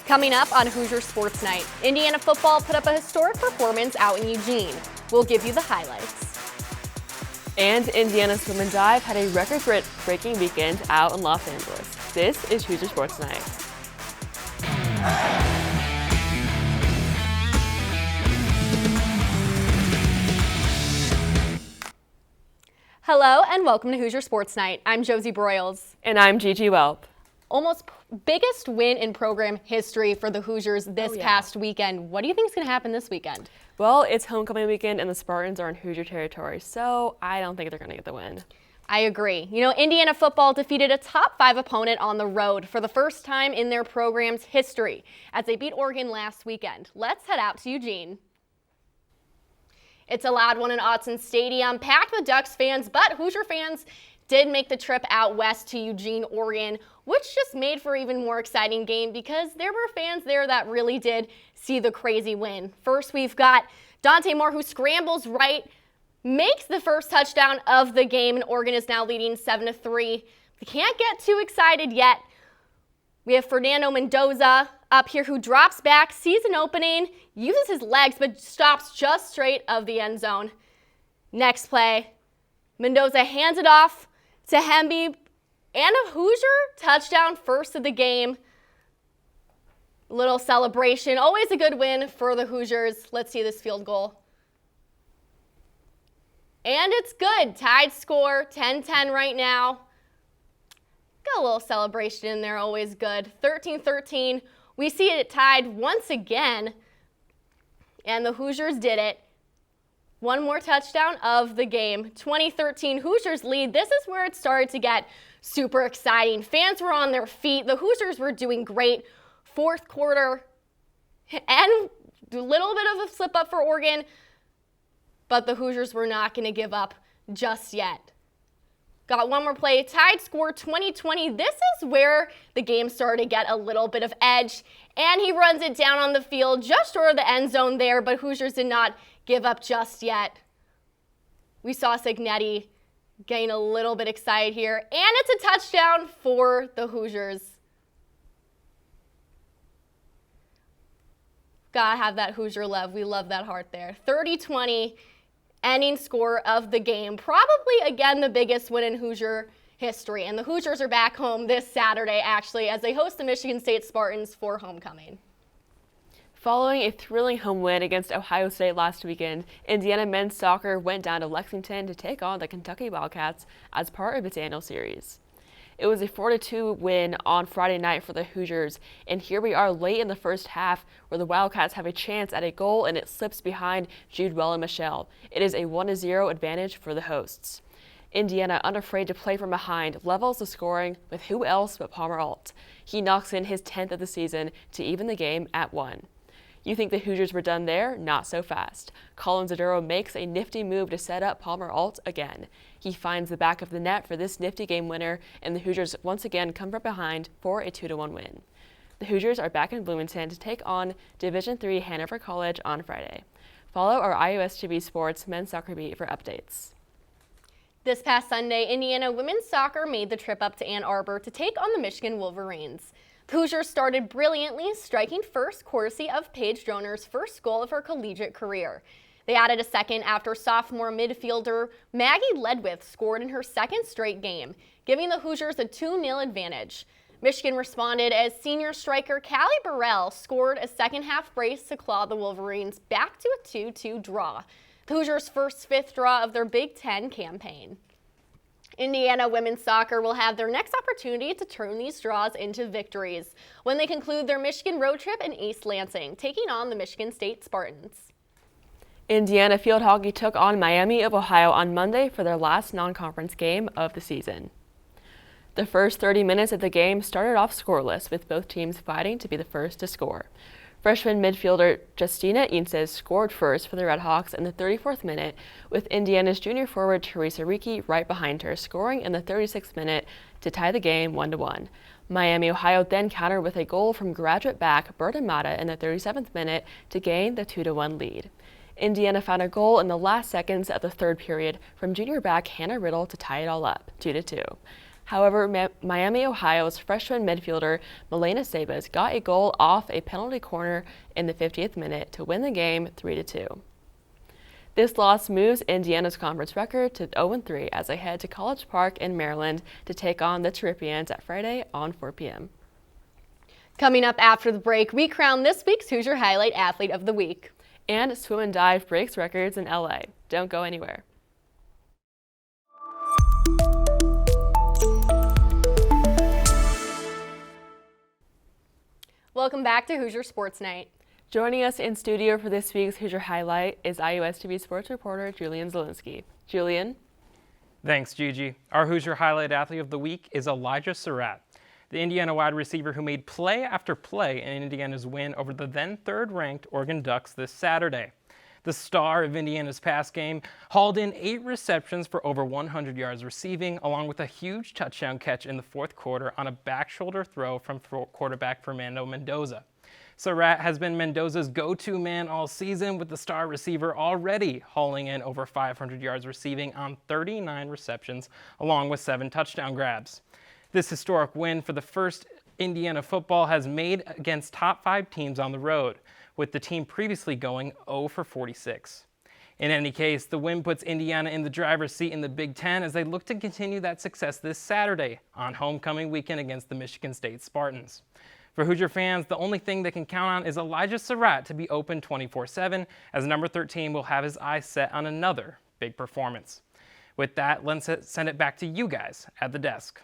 Coming up on Hoosier Sports Night, Indiana football put up a historic performance out in Eugene. We'll give you the highlights. And Indiana Swim and Dive had a record-breaking weekend out in Los Angeles. This is Hoosier Sports Night. Hello and welcome to Hoosier Sports Night. I'm Josie Broyles. And I'm Gigi Welp. Almost biggest win in program history for the Hoosiers this past weekend. What do you think is going to happen this weekend? Well, it's homecoming weekend and the Spartans are in Hoosier territory, so I don't think they're going to get the win. I agree. You know, Indiana football defeated a top 5 opponent on the road for the first time in their program's history as they beat Oregon last weekend. Let's head out to Eugene. It's a loud one in Autzen Stadium, packed with Ducks fans, but Hoosier fans did make the trip out west to Eugene, Oregon, which just made for an even more exciting game because there were fans there that really did see the crazy win. First, we've got Dante Moore, who scrambles right, makes the first touchdown of the game, and Oregon is now leading 7-3. We can't get too excited yet. We have Fernando Mendoza up here who drops back, sees an opening, uses his legs, but stops just straight of the end zone. Next play, Mendoza hands it off to Hemby, and a Hoosier touchdown, first of the game. Little celebration, always a good win for the Hoosiers. Let's see this field goal. And it's good, tied score, 10-10 right now. Got a little celebration in there, always good. 13-13, we see it tied once again, and the Hoosiers did it. One more touchdown of the game. 2013 Hoosiers lead. This is where it started to get super exciting. Fans were on their feet. The Hoosiers were doing great. Fourth quarter, and a little bit of a slip up for Oregon, but the Hoosiers were not going to give up just yet. Got one more play. Tied score 20-20. This is where the game started to get a little bit of edge, and he runs it down on the field just short of the end zone there, but Hoosiers did not give up just yet. We saw Signetti getting a little bit excited here, and it's a touchdown for the Hoosiers. Gotta have that Hoosier love. We love that heart there. 30-20, ending score of the game. Probably, again, the biggest win in Hoosier history, and the Hoosiers are back home this Saturday, actually, as they host the Michigan State Spartans for homecoming. Following a thrilling home win against Ohio State last weekend, Indiana men's soccer went down to Lexington to take on the Kentucky Wildcats as part of its annual series. It was a 4-2 win on Friday night for the Hoosiers, and here we are late in the first half where the Wildcats have a chance at a goal and it slips behind Judewell and Michelle. It is a 1-0 advantage for the hosts. Indiana, unafraid to play from behind, levels the scoring with who else but Palmer Alt. He knocks in his 10th of the season to even the game at 1. You think the Hoosiers were done there? Not so fast. Colin Zaduro makes a nifty move to set up Palmer Alt again. He finds the back of the net for this nifty game winner, and the Hoosiers once again come from behind for a 2-1 win. The Hoosiers are back in Bloomington to take on Division III Hanover College on Friday. Follow our IUSTV Sports men's soccer beat for updates. This past Sunday, Indiana women's soccer made the trip up to Ann Arbor to take on the Michigan Wolverines. The Hoosiers started brilliantly, striking first courtesy of Paige Droner's first goal of her collegiate career. They added a second after sophomore midfielder Maggie Ledwith scored in her second straight game, giving the Hoosiers a 2-0 advantage. Michigan responded as senior striker Callie Burrell scored a second-half brace to claw the Wolverines back to a 2-2 draw, the Hoosiers' first fifth draw of their Big Ten campaign. Indiana women's soccer will have their next opportunity to turn these draws into victories when they conclude their Michigan road trip in East Lansing, taking on the Michigan State Spartans. Indiana field hockey took on Miami of Ohio on Monday for their last non-conference game of the season. The first 30 minutes of the game started off scoreless, with both teams fighting to be the first to score. Freshman midfielder Justina Inces scored first for the Redhawks in the 34th minute, with Indiana's junior forward Teresa Ricci right behind her, scoring in the 36th minute to tie the game 1-1. Miami, Ohio then countered with a goal from graduate back Berta Mata in the 37th minute to gain the 2-1 lead. Indiana found a goal in the last seconds of the third period from junior back Hannah Riddle to tie it all up, 2-2. However, Miami, Ohio's freshman midfielder Milena Sabas got a goal off a penalty corner in the 50th minute to win the game 3-2. This loss moves Indiana's conference record to 0-3 as they head to College Park in Maryland to take on the Terrapins at Friday on 4 p.m. Coming up after the break, we crown this week's Hoosier Highlight Athlete of the Week. And swim and dive breaks records in LA. Don't go anywhere. Welcome back to Hoosier Sports Night. Joining us in studio for this week's Hoosier Highlight is IUSTV sports reporter Julian Zielinski. Julian? Thanks, Gigi. Our Hoosier Highlight Athlete of the Week is Elijah Surratt, the Indiana wide receiver who made play after play in Indiana's win over the then third-ranked Oregon Ducks this Saturday. The star of Indiana's pass game hauled in 8 receptions for over 100 yards receiving, along with a huge touchdown catch in the fourth quarter on a back shoulder throw from quarterback Fernando Mendoza. Surratt has been Mendoza's go-to man all season, with the star receiver already hauling in over 500 yards receiving on 39 receptions, along with 7 touchdown grabs. This historic win for the first Indiana football has made against top 5 teams on the road, with the team previously going 0-46. In any case, the win puts Indiana in the driver's seat in the Big Ten as they look to continue that success this Saturday on homecoming weekend against the Michigan State Spartans. For Hoosier fans, the only thing they can count on is Elijah Surratt to be open 24/7, as number 13 will have his eyes set on another big performance. With that, let's send it back to you guys at the desk.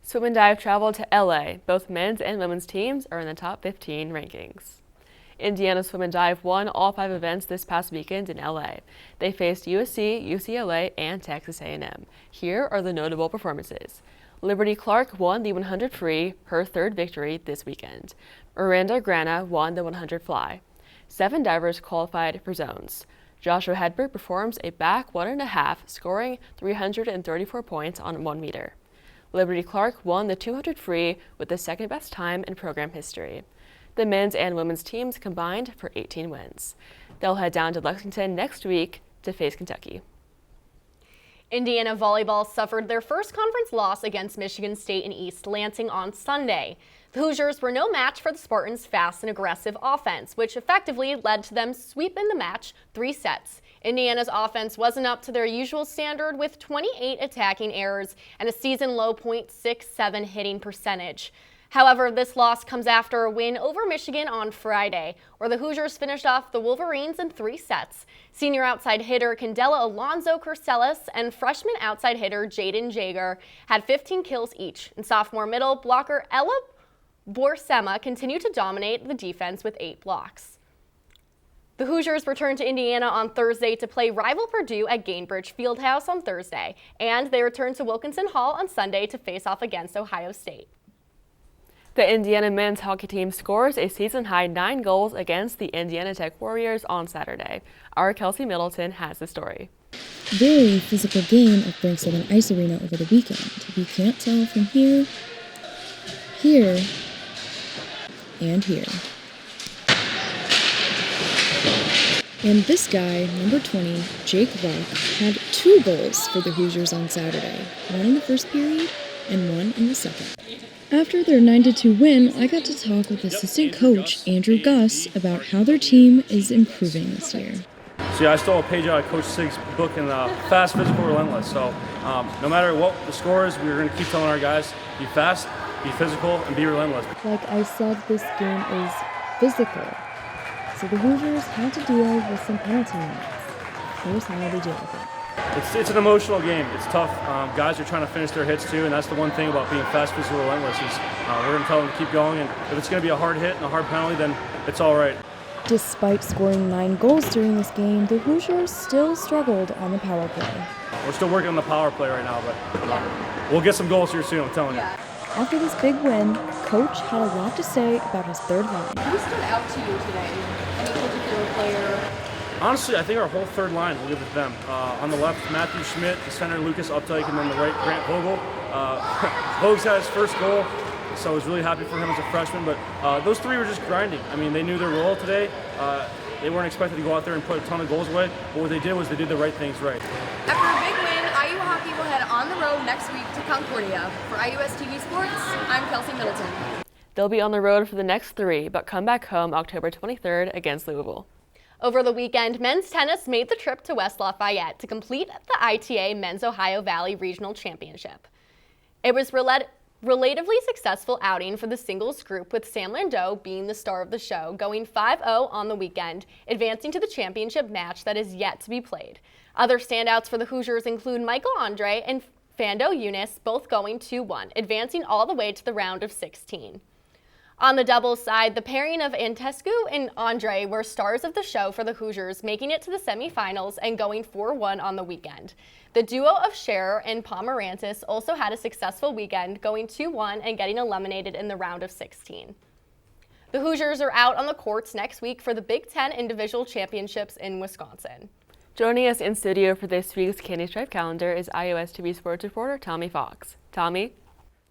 Swim and dive traveled to LA. Both men's and women's teams are in the top 15 rankings. Indiana Swim and Dive won all 5 events this past weekend in LA. They faced USC, UCLA, and Texas A&M. Here are the notable performances. Liberty Clark won the 100 free, her 3rd victory this weekend. Miranda Grana won the 100 fly. 7 divers qualified for zones. Joshua Hedberg performs a back 1.5, scoring 334 points on 1 meter. Liberty Clark won the 200 free with the 2nd best time in program history. The men's and women's teams combined for 18 wins. They'll head down to Lexington next week to face Kentucky. Indiana volleyball suffered their first conference loss against Michigan State in East Lansing on Sunday. The Hoosiers were no match for the Spartans' fast and aggressive offense, which effectively led to them sweeping the match 3 sets. Indiana's offense wasn't up to their usual standard, with 28 attacking errors and a season-low .67 hitting percentage. However, this loss comes after a win over Michigan on Friday, where the Hoosiers finished off the Wolverines in 3 sets. Senior outside hitter Candela Alonso Carcelis and freshman outside hitter Jaden Jager had 15 kills each, and sophomore middle blocker Ella Borsema continued to dominate the defense with 8 blocks. The Hoosiers returned to Indiana on Thursday to play rival Purdue at Gainbridge Fieldhouse on Thursday, and they returned to Wilkinson Hall on Sunday to face off against Ohio State. The Indiana men's hockey team scores a season-high 9 goals against the Indiana Tech Warriors on Saturday. Our Kelsey Middleton has the story. Very physical game at Bank 7 Ice Arena over the weekend. You can't tell from here, and here. And this guy, number 20, Jake Rock, had 2 goals for the Hoosiers on Saturday, 1 in the first period and 1 in the second. After their 9-2 win, I got to talk with assistant coach Andrew Gus about how their team is improving this year. So yeah, I stole a page out of Coach Sig's book in Fast, Physical, Relentless. So no matter what the score is, we're going to keep telling our guys, be fast, be physical, and be relentless. Like I said, this game is physical. So the Hoosiers had to deal with some penalty minutes. Here's how they deal with it. It's an emotional game. It's tough. Guys are trying to finish their hits too, and that's the one thing about being fast, physical, relentless is we're going to tell them to keep going, and if it's going to be a hard hit and a hard penalty, then it's all right. Despite scoring 9 goals during this game, the Hoosiers still struggled on the power play. We're still working on the power play right now, but we'll get some goals here soon, I'm telling you. After this big win, Coach had a lot to say about his third line. Who stood out to you today? Any particular player? Honestly, I think our whole third line, we'll give it to them. On the left, Matthew Schmidt, the center, Lucas Updike, and then the right, Grant Vogel. Vogue's had his first goal, so I was really happy for him as a freshman, but those 3 were just grinding. I mean, they knew their role today. They weren't expected to go out there and put a ton of goals away, but what they did was they did the right things right. After a big win, IU hockey will head on the the road next week to Concordia. For IUSTV Sports, I'm Kelsey Middleton. They'll be on the road for the next 3, but come back home October 23rd against Louisville. Over the weekend, men's tennis made the trip to West Lafayette to complete the ITA Men's Ohio Valley Regional Championship. It was relatively successful outing for the singles group, with Sam Landau being the star of the show, going 5-0 on the weekend, advancing to the championship match that is yet to be played. Other standouts for the Hoosiers include Michael Andre and Fando Eunice, both going 2-1, advancing all the way to the round of 16. On the doubles side, the pairing of Antescu and Andre were stars of the show for the Hoosiers, making it to the semifinals and going 4-1 on the weekend. The duo of Scherer and Pomerantis also had a successful weekend, going 2-1 and getting eliminated in the round of 16. The Hoosiers are out on the courts next week for the Big Ten Individual Championships in Wisconsin. Joining us in studio for this week's Candy Stripe calendar is IUSTV sports reporter Tommy Fox. Tommy?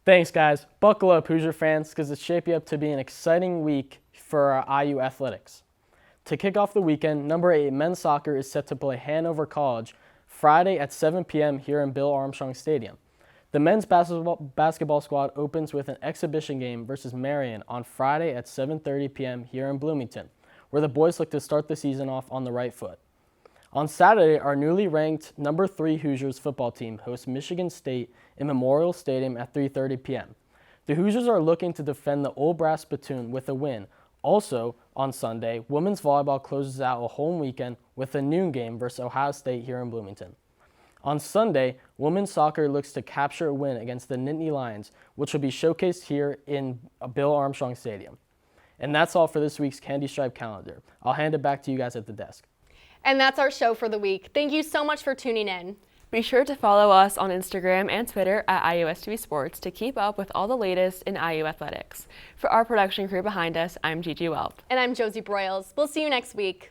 Thanks, guys. Buckle up, Hoosier fans, because it's shaping up to be an exciting week for our IU athletics. To kick off the weekend, number 8 men's soccer is set to play Hanover College Friday at 7 p.m. here in Bill Armstrong Stadium. The men's basketball squad opens with an exhibition game versus Marion on Friday at 7:30 p.m. here in Bloomington, where the boys look to start the season off on the right foot. On Saturday, our newly ranked number 3 Hoosiers football team hosts Michigan State in Memorial Stadium at 3:30 p.m. The Hoosiers are looking to defend the Old Brass Spittoon with a win. Also, on Sunday, women's volleyball closes out a home weekend with a noon game versus Ohio State here in Bloomington. On Sunday, women's soccer looks to capture a win against the Nittany Lions, which will be showcased here in Bill Armstrong Stadium. And that's all for this week's Candy Stripe calendar. I'll hand it back to you guys at the desk. And that's our show for the week. Thank you so much for tuning in. Be sure to follow us on Instagram and Twitter at IUSTV Sports to keep up with all the latest in IU athletics. For our production crew behind us, I'm Gigi Welp. And I'm Josie Broyles. We'll see you next week.